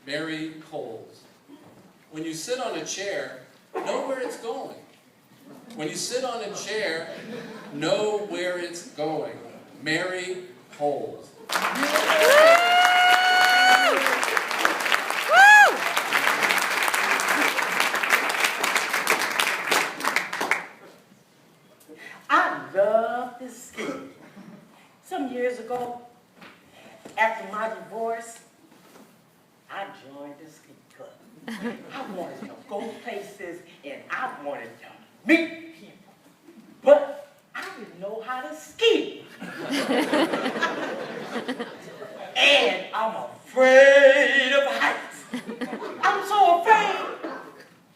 Mary Coles. When you sit on a chair, know where it's going. When you sit on a chair, know where it's going. Mary Coles. I love this ski. Some years ago, after my divorce, I joined the ski club. I wanted to go places and I wanted to meet people, but I didn't know how to ski. And I'm afraid of heights. I'm so afraid.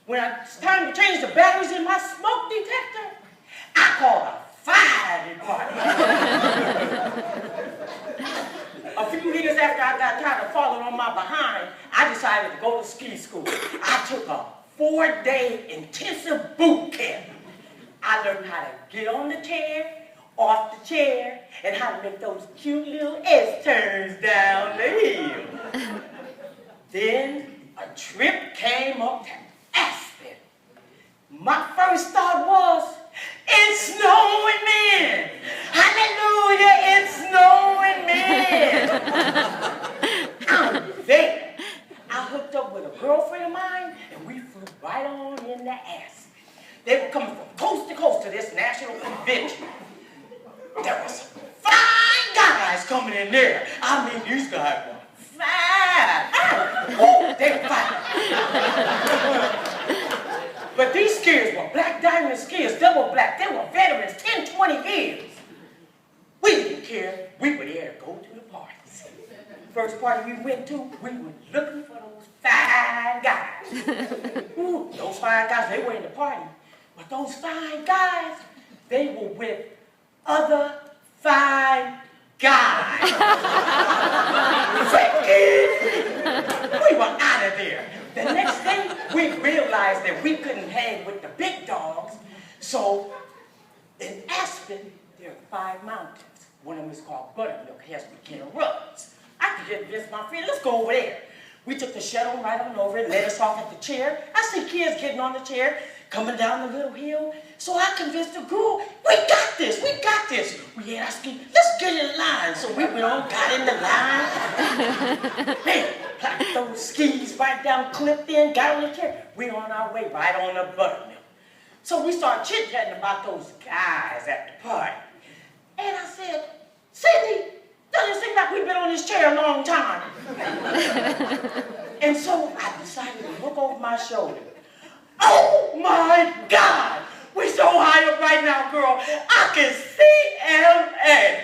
When it's time to change the batteries in my smoke detector, I called a fire department. A few years after I got tired of falling on my behind, I decided to go to ski school. I took a 4-day intensive boot camp. I learned how to get on the chair, off the chair, and how to make those cute little S-turns down the hill. Then a trip came up to Aspen. My first thought was, it's snowing men! Hallelujah, it's snowing men! I'm there. I hooked up with a girlfriend of mine, and we flew right on into Aspen. They were coming from coast to coast to this national convention. There were some fine guys coming in there. I mean, these guys were fine. Oh, they were fine. But these skiers were black diamond skiers, double black. They were veterans, 10, 20 years. We didn't care. We were there to go to the parties. First party we went to, we were looking for those fine guys. Ooh, those fine guys, they were in the party. But those fine guys, they were with other fine guys. We were out of there. The next day, we realized that we couldn't hang with the big dogs. So, in Aspen, there are 5 mountains. One of them is called Buttermilk. It has beginner runs. I could just visit my friend. Let's go over there. We took the shuttle right on over and let us off at the chair. I see kids getting on the chair, coming down the little hill. So I convinced the girl, we got this, we got this. We had our ski, let's get in line. So we went on, got in the line. Man, plopped those skis right down, clipped in, got on the chair. We on our way right on the Buttermilk. So we started chit-chatting about those guys at the party. And I said, Cindy, doesn't seem like we've been on this chair a long time. And so I decided to look over my shoulder. Oh my God! We're so high up right now, girl. I can see LA.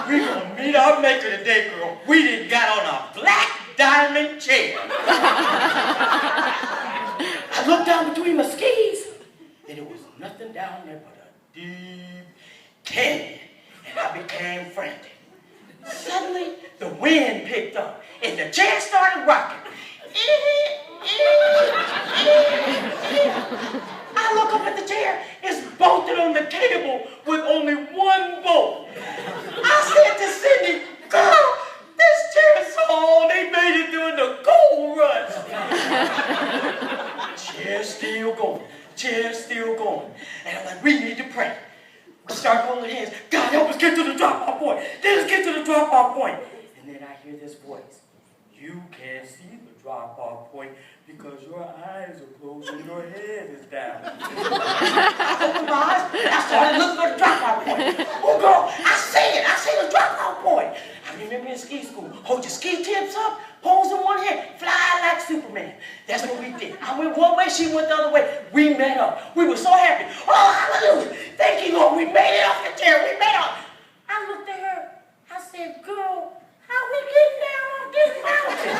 We're gonna meet our maker today, girl. We done got on a black diamond chair. I looked down between my skis, and there was nothing down there but a deep canyon, and I became frantic. Suddenly, the wind picked up, and the chair started rocking. I look up at the chair, it's bolted on the table with only one bolt. I said to Cindy, girl, this chair is so old, they made it during the gold rush. Chair's still going, chair's still going. And I'm like, we need to pray. We start holding hands, God help us get to the drop-off point. Let us get to the drop-off point. And then I hear this voice, you can't see the drop-off point because your eyes are closed and your head is down. I opened my eyes and I started looking for the drop-off point. Oh girl, I see the drop-off point. I remember in ski school, hold your ski tips up, poles in one hand, fly like Superman. That's what we did. I went one way, she went the other way. We met up. We were so happy. Oh, hallelujah. Thank you, Lord. We made it off the chair. We made it off. I looked at her. I said, girl, how we getting down on this mountain?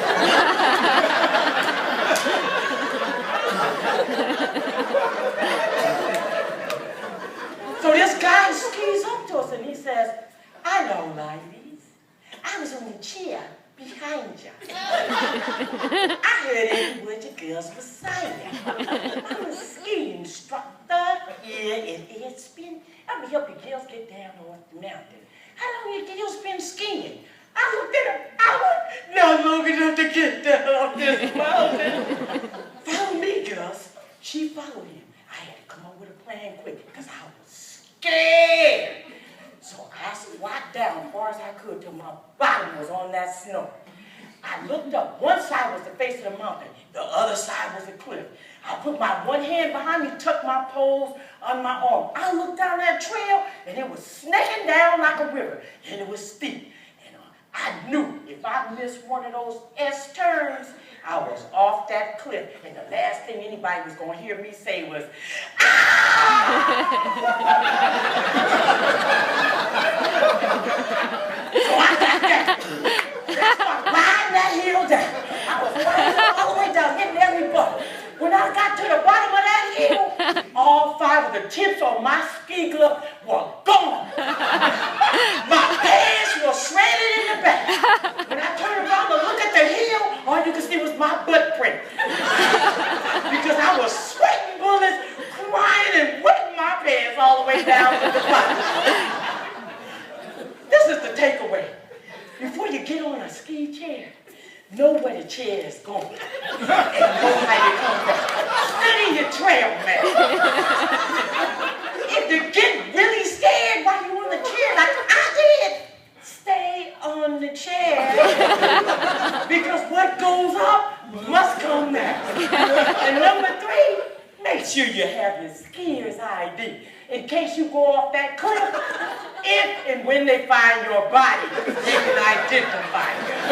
So this guy skis up to us and he says, I know, ladies. I was on the chair behind you. I heard every word you girls were saying. I'm a ski instructor here in Aspen. Let me help you girls get down on the mountain. How long you girls been skiing? I looked at her. I went, no, down long enough to get down off this mountain. Follow me, girls. She followed him. I had to come up with a plan quick because I was scared. So I squat down as far as I could till my bottom was on that snow. I looked up. One side was the face of the mountain. The other side was the cliff. I put my one hand behind me, tucked my poles on my arm. I looked down that trail, and it was snaking down like a river, and it was steep. And I knew if I missed one of those S-turns, I was off that cliff. And the last thing anybody was going to hear me say was, "Ah!" So I got that. I started riding that hill down. I was riding all the way down, hitting every butt. When I got to the bottom of that hill, all 5 of the tips on my ski glove were gone. My pants were shredded in the back. When I turned around to look at the hill, all you could see was my butt print. Because I was sweating bullets, crying and wetting my pants all the way down to the bottom. This is the takeaway. Before you get on a ski chair, know where the chair is going and know how you come back. Study your trail, man. If you get really scared while you're on the chair, like I did, stay on the chair. Because what goes up must come down. And number 3, make sure you have your skier's ID in case you go off that cliff. If and when they find your body, they can identify you.